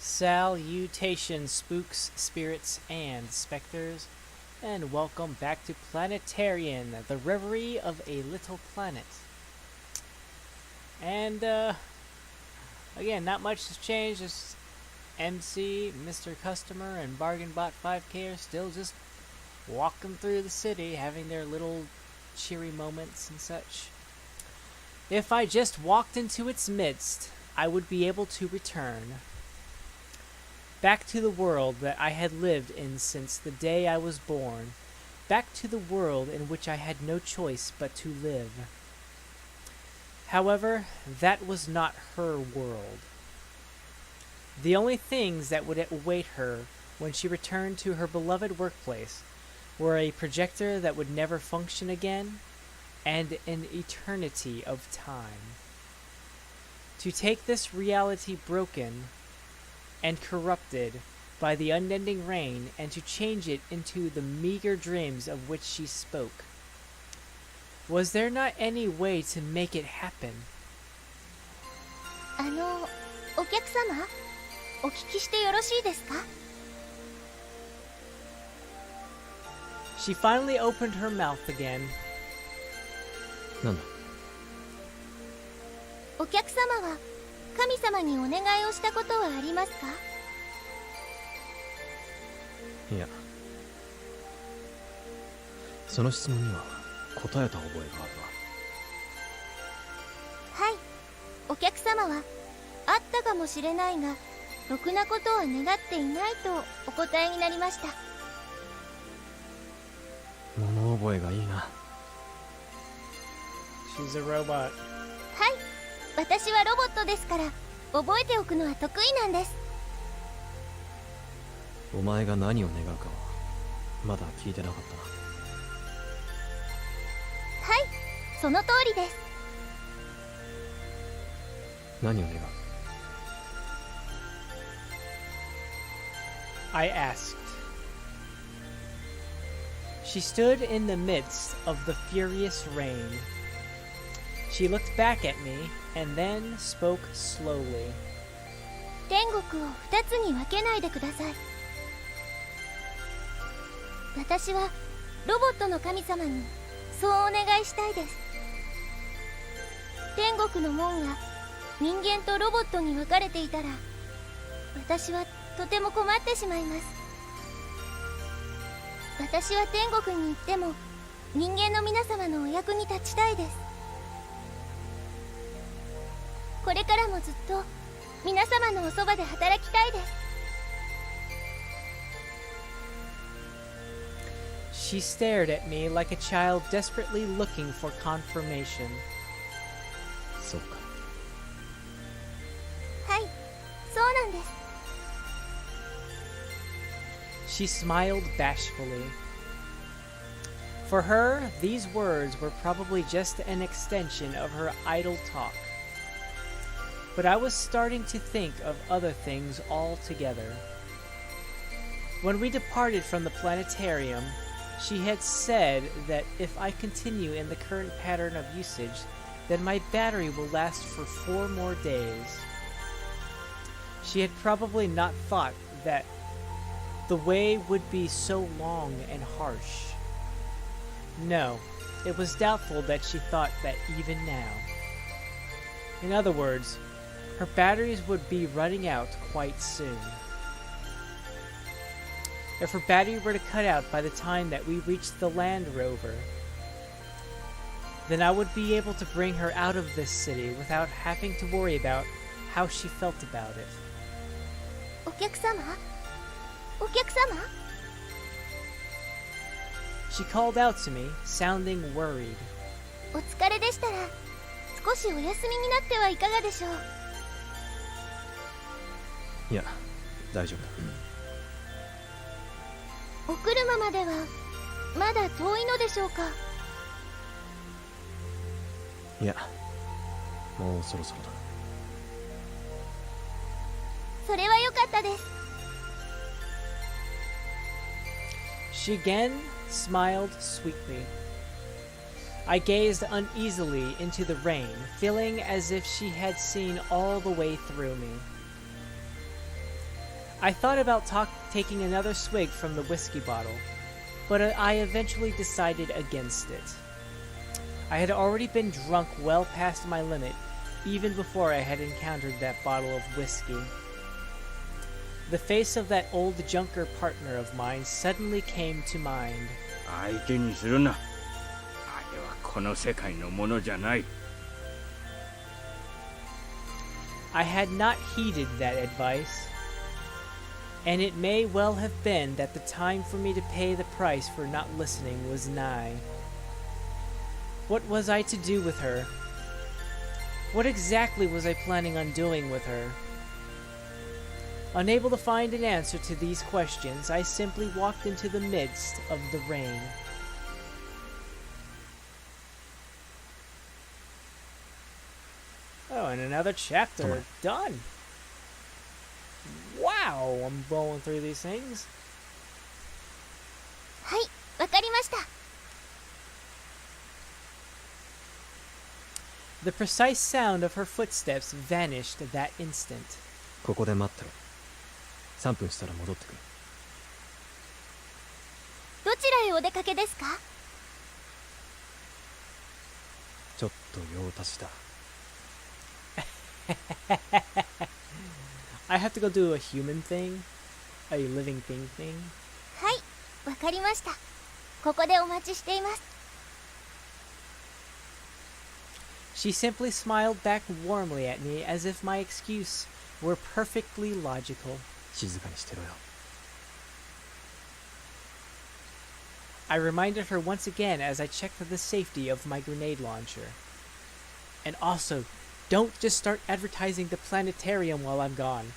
Salutations, spooks, spirits, and specters, and welcome back to Planetarian, the Reverie of a Little Planet. And, again, not much has changed, just MC, Mr. Customer, and Bargain Bot 5K are still just walking through the city, having their little cheery moments and such. If I just walked into its midst, I would be able to return back to the world that I had lived in since the day I was born, back to the world in which I had no choice but to live. However, that was not her world. The only things that would await her when she returned to her beloved workplace were a projector that would never function again, and an eternity of time. To take this reality broken and corrupted by the unending rain, and to change it into the meager dreams of which she spoke. Was there not any way to make it happen? お客様、お聞きしてよろしいですか? She finally opened her mouth again. なんだ? お客様は神様にお願いをしたことはありますか? いや、その質問には答えた覚えがあるな。はい、お客様はあったかもしれないが、ろくなことは願っていないとお答えになりました。物覚えがいいな。She's a robot. はい、私はロボットですから覚えておくのは得意なんです。お前が何を願うかはまだ聞いてなかったな。はい、その通りです。何を願う? I asked. She stood in the midst of the furious rain. She looked back at me and then spoke slowly. 天国を二つに分けないでください。私はロボットの神様にそうお願いしたいです。天国の門が人間とロボットに分かれていたら、私はとても困ってしまいます。私は天国に行っても人間の皆様のお役に立ちたいです。これからもずっと皆様のおそばで働きたいです。She stared at me like a child desperately looking for confirmation. そうか。はい、そうなんです。She smiled bashfully. For her, these words were probably just an extension of her idle talk. But I was starting to think of other things altogether. When we departed from the planetarium, she had said that if I continue in the current pattern of usage, then my battery will last for 4 more days. She had probably not thought that the way would be so long and harsh. No, it was doubtful that she thought that even now. In other words, her batteries would be running out quite soon. If her battery were to cut out by the time that we reached the Land Rover, then I would be able to bring her out of this city without having to worry about how she felt about it. お客様? お客様? She called out to me, sounding worried. お疲れでしたら少しお休みになってはいかがでしょう。いや、大丈夫だ。お車まではまだ遠いのでしょうか。いや、もうそろそろだ。それは良かったです。She again smiled sweetly. I gazed uneasily into the rain, feeling as if she had seen all the way through me. I thought about taking another swig from the whiskey bottle, but I eventually decided against it. I had already been drunk well past my limit, even before I had encountered that bottle of whiskey. The face of that old junker partner of mine suddenly came to mind. 相手にするな。あれはこの世界のものじゃない。I had not heeded that advice, and it may well have been that the time for me to pay the price for not listening was nigh. What was I to do with her? What exactly was I planning on doing with her? Unable to find an answer to these questions, I simply walked into the midst of the rain. Oh, and another chapter done. Wow, I'm blowing through these things. はい、わかりました。 The precise sound of her footsteps vanished that instant. ここで待ってろ。3分したら戻ってくる。どちらへお出かけですか？ちょっと用足しだ。I have to go do a human thing? A living thing thing? はい、わかりました。ここでお待ちしています。 She simply smiled back warmly at me as if my excuse were perfectly logical. 静かにしてろよ。I reminded her once again as I checked the safety of my grenade launcher. And also, don't just start advertising the Planetarian while I'm gone.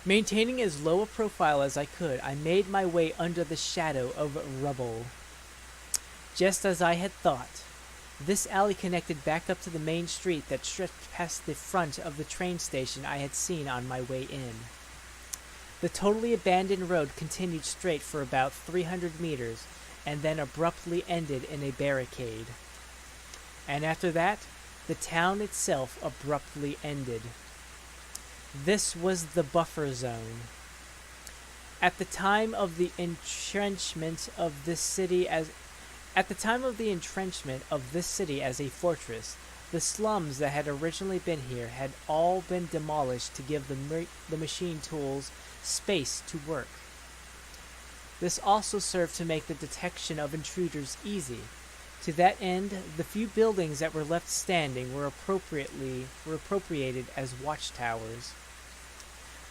Maintaining as low a profile as I could, I made my way under the shadow of rubble. Just as I had thought, this alley connected back up to the main street that stretched past the front of the train station I had seen on my way in. The totally abandoned road continued straight for about 300 meters, and then abruptly ended in a barricade. And after that, the town itself abruptly ended. This was the buffer zone. At the time of the entrenchment of this city as a fortress, the slums that had originally been here had all been demolished to give the machine tools space to work. This also served to make the detection of intruders easy. To that end, the few buildings that were left standing were appropriated as watchtowers.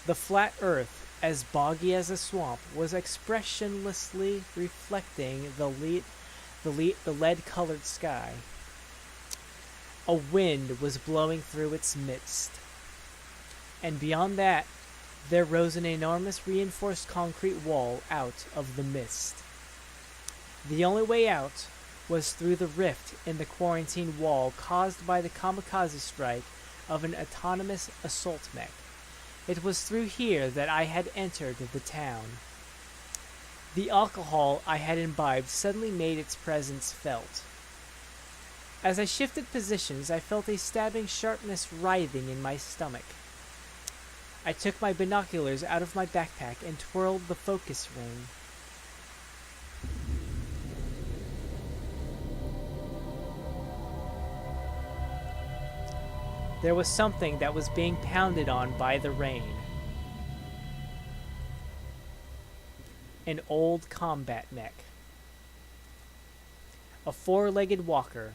The flat earth, as boggy as a swamp, was expressionlessly reflecting the lead-colored sky. A wind was blowing through its midst. And beyond that, there rose an enormous reinforced concrete wall out of the mist. The only way out was through the rift in the quarantine wall caused by the kamikaze strike of an autonomous assault mech. It was through here that I had entered the town. The alcohol I had imbibed suddenly made its presence felt. As I shifted positions, I felt a stabbing sharpness writhing in my stomach. I took my binoculars out of my backpack and twirled the focus ring. There was something that was being pounded on by the rain. An old combat mech. A four-legged walker.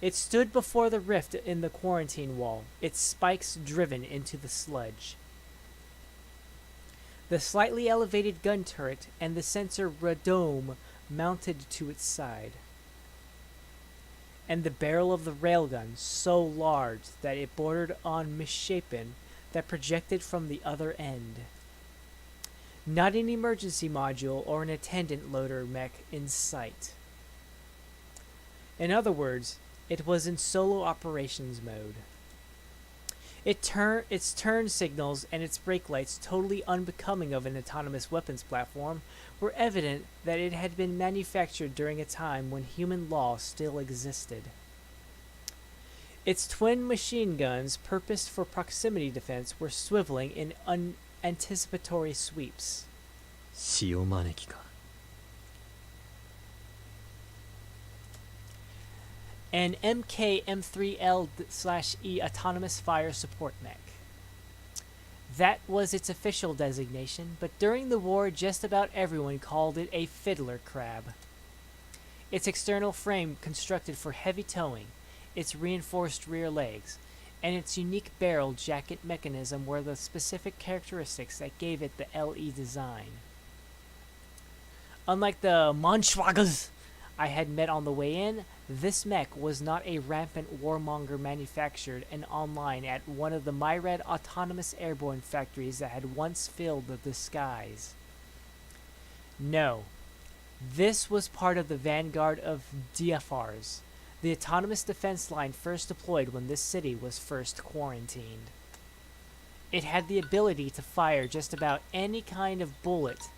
It stood before the rift in the quarantine wall, its spikes driven into the sludge. The slightly elevated gun turret and the sensor radome mounted to its side. And the barrel of the railgun so large that it bordered on misshapen that projected from the other end. Not an emergency module or an attendant loader mech in sight. In other words, it was in solo operations mode. Its turn signals and its brake lights, totally unbecoming of an autonomous weapons platform, were evident that it had been manufactured during a time when human law still existed. Its twin machine guns, purposed for proximity defense, were swiveling in unanticipatory sweeps. 潮招きか。 An MK-M3L/E autonomous fire support mech. That was its official designation, but during the war just about everyone called it a fiddler crab. Its external frame constructed for heavy towing, its reinforced rear legs, and its unique barrel jacket mechanism were the specific characteristics that gave it the LE design. Unlike the Monschwagers I had met on the way in, this mech was not a rampant warmonger manufactured and online at one of the Myred autonomous airborne factories that had once filled the skies. No, this was part of the vanguard of DFRs, the autonomous defense line first deployed when this city was first quarantined. It had the ability to fire just about any kind of bullet,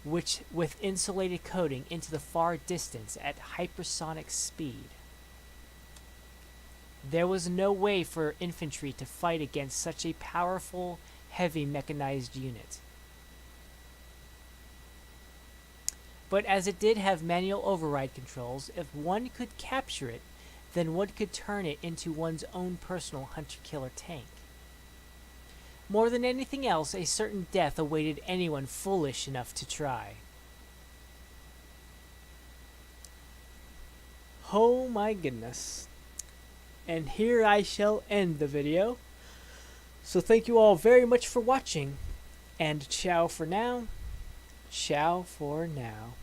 which with insulated coating into the far distance at hypersonic speed. There was no way for infantry to fight against such a powerful, heavy mechanized unit. But as it did have manual override controls, if one could capture it, then one could turn it into one's own personal hunter-killer tank. More than anything else, a certain death awaited anyone foolish enough to try. Oh my goodness. And here I shall end the video. So thank you all very much for watching, and ciao for now. Ciao for now.